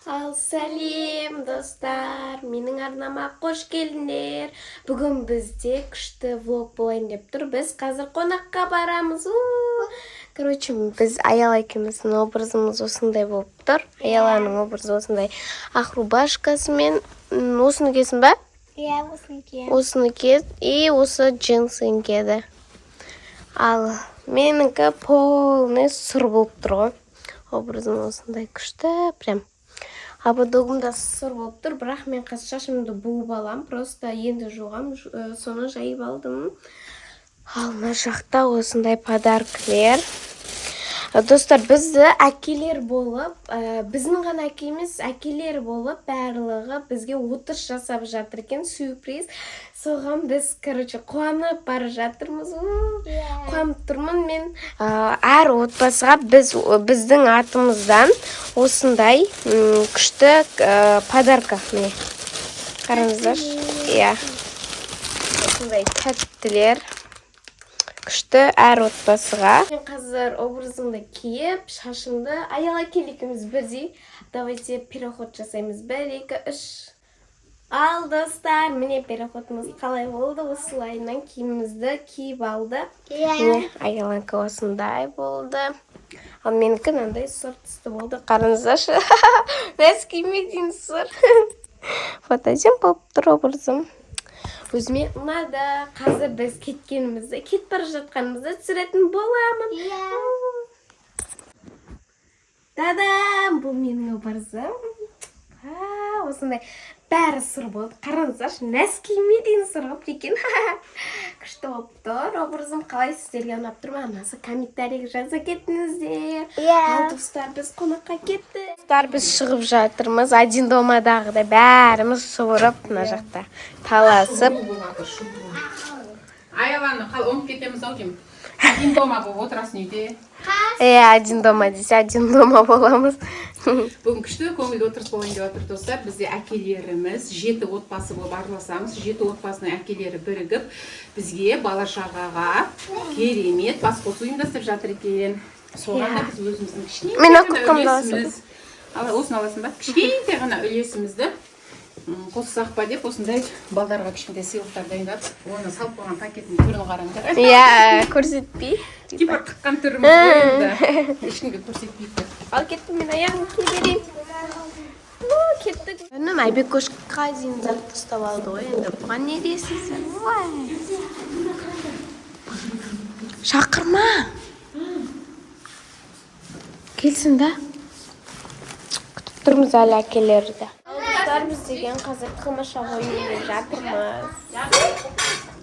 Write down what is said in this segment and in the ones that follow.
Ал сәлем достар, менің арнама қош келдіңдер. Бүгін бізде күшті влог болайын деп тұр. Біз қазір қонаққа барамыз. Короче, біз Аяла екеуміздің образымыз осындай болып тұр. Аяланың образы осындай ақ рубашкасымен. Осыны киесің ба? Иә, осыны киемін. Осыны киеді и осы джинсын киеді. Ал менікі полный сұр болып тұр ғой. Образым осындай күшті, прям. Абадогымда сұр болып тұр, бірақ мен қазір шашымды буып алам, просто енді жуғам, соны жайып алдым. Ал мына жақта осындай подаркілер. Достар, бізді әкелер болып, біздің ғана әке емес, әкелер болып, барлығы бізге отырыс жасап жатыр екен, сюрприз. Соған біз, короче, қуанып бара жатырмыз. Қуанып тұрмын мен. Әр отбасыға біздің атымыздан осындай күшті подарка. Қараңыздар. Иә. Осындай тәттілер. Күшті әр отбасыға. Мен қазір образымды киіп, шашымды Аяла екеуміз бірдей. Давайте переход жасаймыз. 1, 2, 3. Ал достар, міне переходымыз қалай болды. Осылайынан киімімізді киіп алды. Міне Аяланка осындай болды. Ал менікі мынандай сұр түсті болды. Қараңыздаршы. Нәс кимеден сұр. Фотожем болып тұр образым. Өзіме ұнады. Қазір біз кеткенімізді, кетіп бара жатқанымызды түсіретін боламын. Дадам! Бұл менің образым. Осындай бәрі сұр болды. Қараңыздаршы, нәскиме дейін сұр болып екен. Күшті болып тұр. Образым қалай сіздерге ұнап тұр ма? Анасы комментарийге жаза кетіңіздер. Ал достар, біз қонаққа кетті. Достар, біз шығып жатырмыз. Один домадағыдай бәріміз суырып мына жақта таласып. Аяланы қал оңып кетеміз-ау деймін. Один дома болып отырасың үйде. Один дома десе, один дома боламыз. Бүгін күшті көңілді отырыс болайын деп отыр достар. Бізде әкелеріміз 7 отбасы болып араласамыз. 7 отбасының әкелері бірігіп, бізге бала шағаға керемет бас қосу ұйымдастырып жатыр екен. Соған да біз өзіміздің кішкентай ғана үлесіміз. Осыны аласың ба? Кішкентай ғана үлесімізді қоссақ па деп осындай балдарға кішкентай сыйлықтар дайындап, оны салып қойған пакеттің түрін қараңдар. Иә, көрсетпей. Типа қыққан түріміз ойында. Ешкімге көрсетпейді. Ал кеттім, мен аяғын киіп кеттік. Өнім Айбекошқа дейін затты ұстап алды ғой, енді бұған не дейсің? Шақырма. Келсін да. Күтіп тұрмыз әлі әкелерді. Біз деген қазір қылмаша ойнап жатырмыз.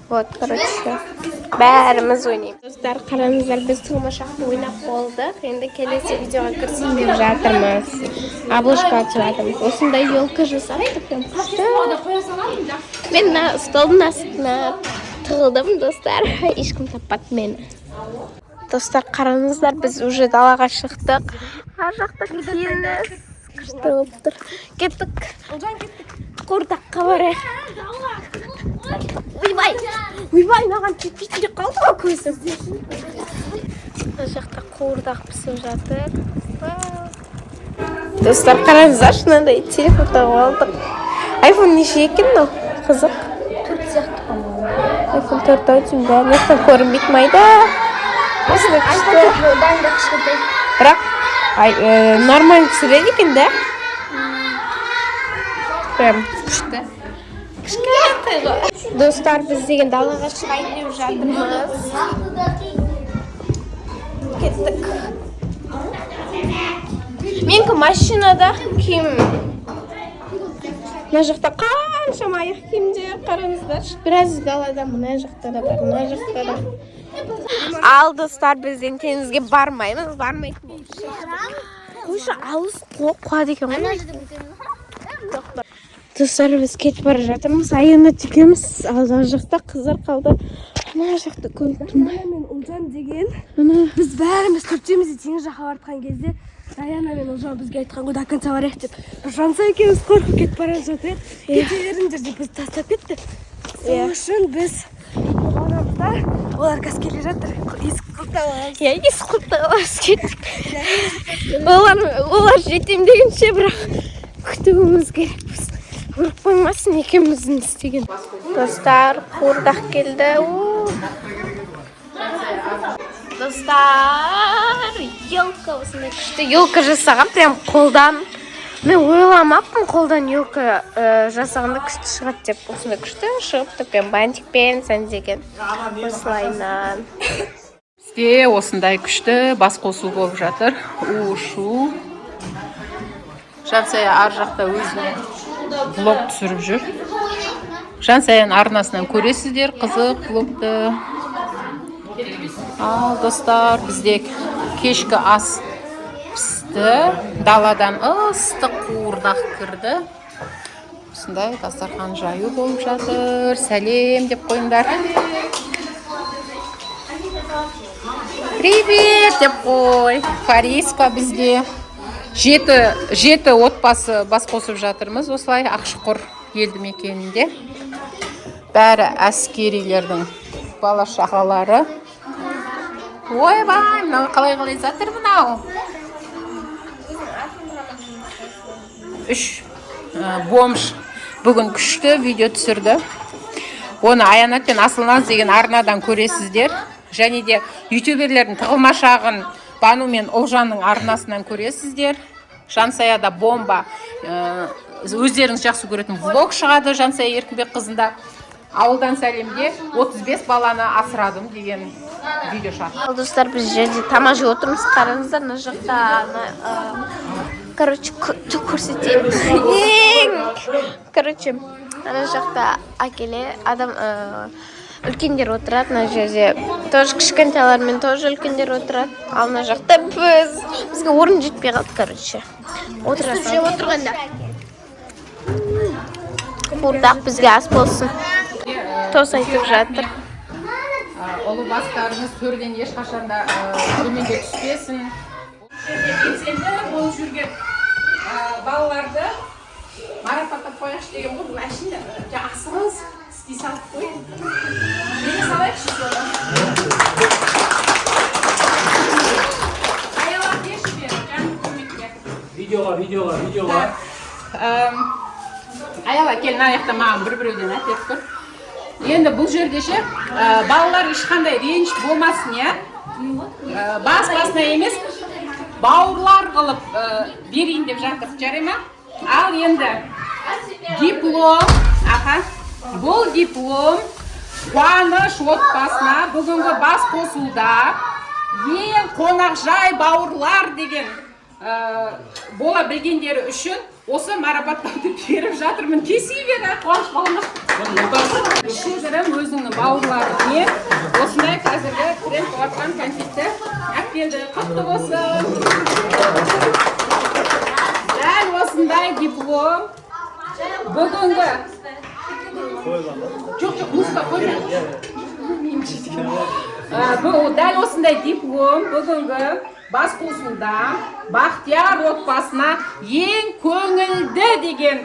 Вот, короче, бәріміз ойнаймыз. Достар, қараңыздар, біз қылмашақты ойнап болдық. Енді келесі видеоға кірсін деп жатырмыз. Обложка атып жатырмыз. Осындай елка жасаптық. Мен столдың астына тығылдым, достар. Ешкім таппады мені. Достар, қараңыздар, біз уже далаға шықтық. Ар жақта келдік. Күшті болып тұр. Кеттік. Қордаққа барайық. Ойбай, маған кетпейтінде қалды ма көзім? Бұл жақта қуырдақ пісіп жатыр. Достар, қараңыздаршы, мынандай телефон тауып алдық. Айфон неше екен мынау? Қызық. 4 сияқты қалды. Айфон 4-ау деймін, бәрін ешкім көрінбейді майда. Осындай күшті. Одан да кішкентай. Бірақ нормально түсіреді екен, да? Прям күшті. Кішкентай ғой. Достар, біз деген далаға шығайын деп жатырмыз. Кеттік. Менікі машинада киім. Мына жақта қаншама аяқ киімдер, қараңыздар. Біраз далада, мына жақта да бар, мына жақта да. Ал достар, бізден теңізге бармаймыз, бармайтын. Қойшы алыс қуады екен ғой. Достар, біз кетіп бара жатырмыз, айына текеміз, ал жақта қыздар қалды. Ана жақта көріп тұрмай. Мен Ұлжан деген, біз бәріміз төртеуміз теңіз жаққа бартқан кезде, Даяна мен Ұлжан бізге айтқан ғой, до конца барайық деп. Жанса екеуміз қорқып кетіп бара жатыр. Кете беріңдер деп бізді тастап кетті. Сол үшін біз орамызда, олар қазір келе жатыр. Есік құлыптап аламыз. Иә, есік құлыптап аламыз кеттік. Олар жетем дегенше, бірақ күтуіміз керекпіз. Көріп қоймасын екеуміздің істеген. Достар, қуырдақ келді. Достар, елка осындай күшті. Елка жасаған прям қолдан. Мен ойламаппын қолдан елка жасағанда күшті шығады деп. Осындай күшті шығыпты прям бантикпен сәндеген. Осылайынан. Бізде осындай күшті бас қосу болып жатыр. У-шу. Жансая ар жақта өзінің блог түсіріп жүр. Жансаяның арнасынан көресіздер қызық блогты. Ал достар, бізде кешкі ас пісті. Даладан ыстық қуырдақ кірді. Осындай дастархан жаю болып жатыр. Сәлем деп қойыңдар. Привет деп қой. Фариска бізде. Жеті отбасы бас қосып жатырмыз. Осылай Ақшұқыр елді мекенінде. Бәрі әскерилердің бала шағалары. Ойбай, мынау қалай жатыр мынау. 3 бомж бүгін күшті видео түсірді. Оны Аянат пен Асылназ деген арнадан көресіздер. Және де ютуберлердің тығылмашағын Бану мен Олжанның арнасынан көресіздер. Жансаяда бомба. Өздеріңіз жақсы көретін влог шығады Жансая Еркінбек қызында. Ауылдан сәлемге 35 баланы асырадым деген видео шығады. Ал достар, біз жерде тамақ жеп отырмыз. Қараңыздар, мына жақта короче, көрсетейін. Короче, ана жақта әкеле адам үлкендер отырады, мына жерде тоже кішкентайлармен тоже үлкендер отырады. Ал мына жақта бізге орын жетпей қалды, короче. Отырасың. Отырғанда. Қуырдақ бізге ас болсын. Тос айтып жатыр. Олы бастарыңыз төрден ешқашанда төменге түспесін. Белсенді болып жүрген балаларды марапаттап қояқшы деген ғой. Бұл әшінде асығыз істей салып қой. Мені салайықшы соны. Аялап деші бері, жаным көмекке. Видеоға. Аяла, кел, аяқта маған бір-біреуден әтеп тұр. Енді бұл жерде ше, балалар ешқандай реніш болмасын, я? Бас-басына емес, бауырлар қылып берейін деп жатыр, жарай ма? Ал енді диплом, бұл диплом Қуаныш отбасына бүгінгі бас қосуда ең қонақжай бауырлар деген бола білгендері үшін осы марапаттауды беріп жатырмын. Кесей бері, Қуаныш баламыз. Шезірім өзіңнің бауырларымен осындай қазіргі крем қуатқан конфетті әкелді. Құтты болсын. Дәл осындай диплом бүгінгі жоқ, музыка қойма. Дәл осындай диплом бүгінгі бас қосуда Бақтияр отбасына ең көңілді деген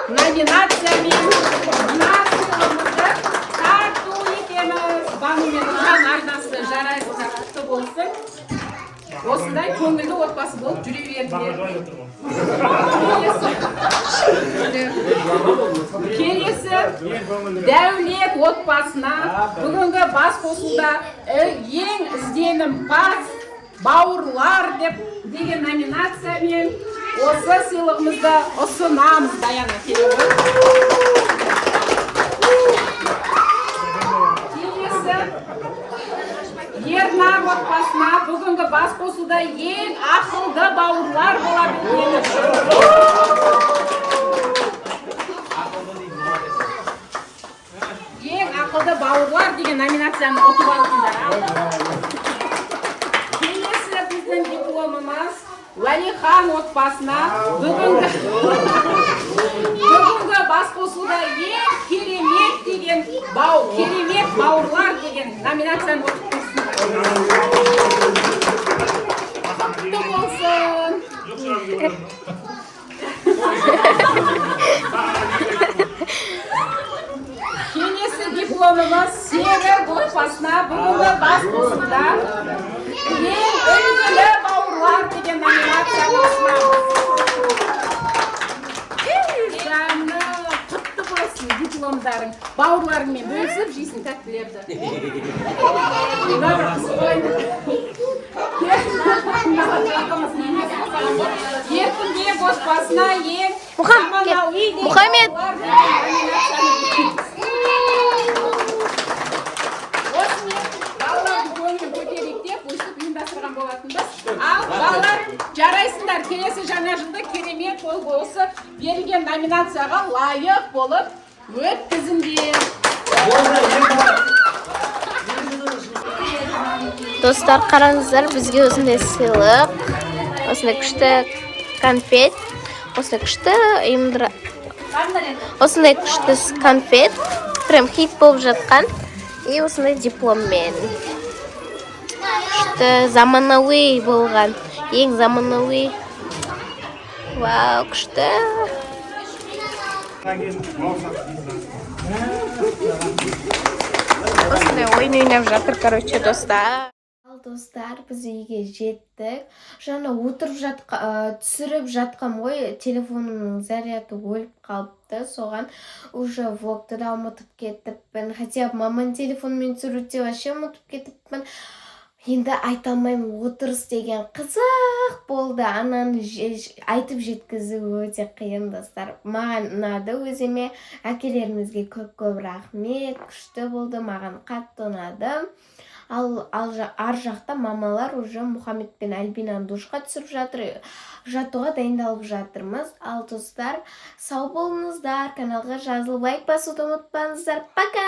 номинациямен сыйлығымызды тарту етеміз. Бану мен Олжан арнасы жарайсыздар, құтты болсын. Осындай көңілді отбасы болып жүре беріңдер. Келесі Дәулет отбасына бүгінгі бас қосуда ең ізденімпаз бауырлар деген номинациямен осы сыйлығымызды ұсынамыз. Даяна келеді. Келесі Ернар отбасына бүгінгі бас қосуда ең ақылды бауырлар бола білгені. Ең ақылды бауырлар деген номинацияны ұтып алдыңдар. Келесі біздің дипломымыз Уәлихан отбасына бүгінгі бас қосуда ең керемет деген керемет бауырлар деген номинацияны ұтып құтты болсын. Келесі дипломымыз Серік отбасына бүгінгі бас қосуда ең үлгілі бауырлар деген номинацияны ұсынамыз. дипломдарың. Бауырларыңмен бөлісіп жейсің тәттілерді. Добро, Еркінбек отбасына ең заманауи Мұхаммед! осымен балалардың көңілін көтерейік деп өстіп ұйымдастырған болатынбыз. Ал балалар жарайсыңдар, келесі жаңа жылды керемет болып осы берілген номинацияға лайық болып өткізіңдер. Достар, қараңыздар, бізге осындай сыйлық, осындай күшті конфет, осындай күшті конфет, прям хит болып жатқан, и осындай дипломмен. Күшті заманауи болған, ең заманауи. Вау, күшті. Осындай ойын ойнап жатыр, короче, достар. Достар, біз үйге жеттік. Жаңа отырып түсіріп жатқам ғой, телефонымның заряды өліп қалыпты. Соған уже влогты да ұмытып кетіппін. Хотя маманың телефонымен түсіруде вообще ұмытып кетіппін. Енді айта алмаймын, отырыс деген қызық болды. Ананы айтып жеткізу өте қиын, достар. Маған ұнады өзіме, әкелерімізге көп рахмет, күшті болды, маған қатты ұнады. Ал ар жақта мамалар уже Мұхаммед пен Альбинаны душқа түсіріп жатыр, жатуға дайындалып жатырмыз. Ал достар, сау болыңыздар, каналға жазылып лайк басуды ұмытпаңыздар. Пока!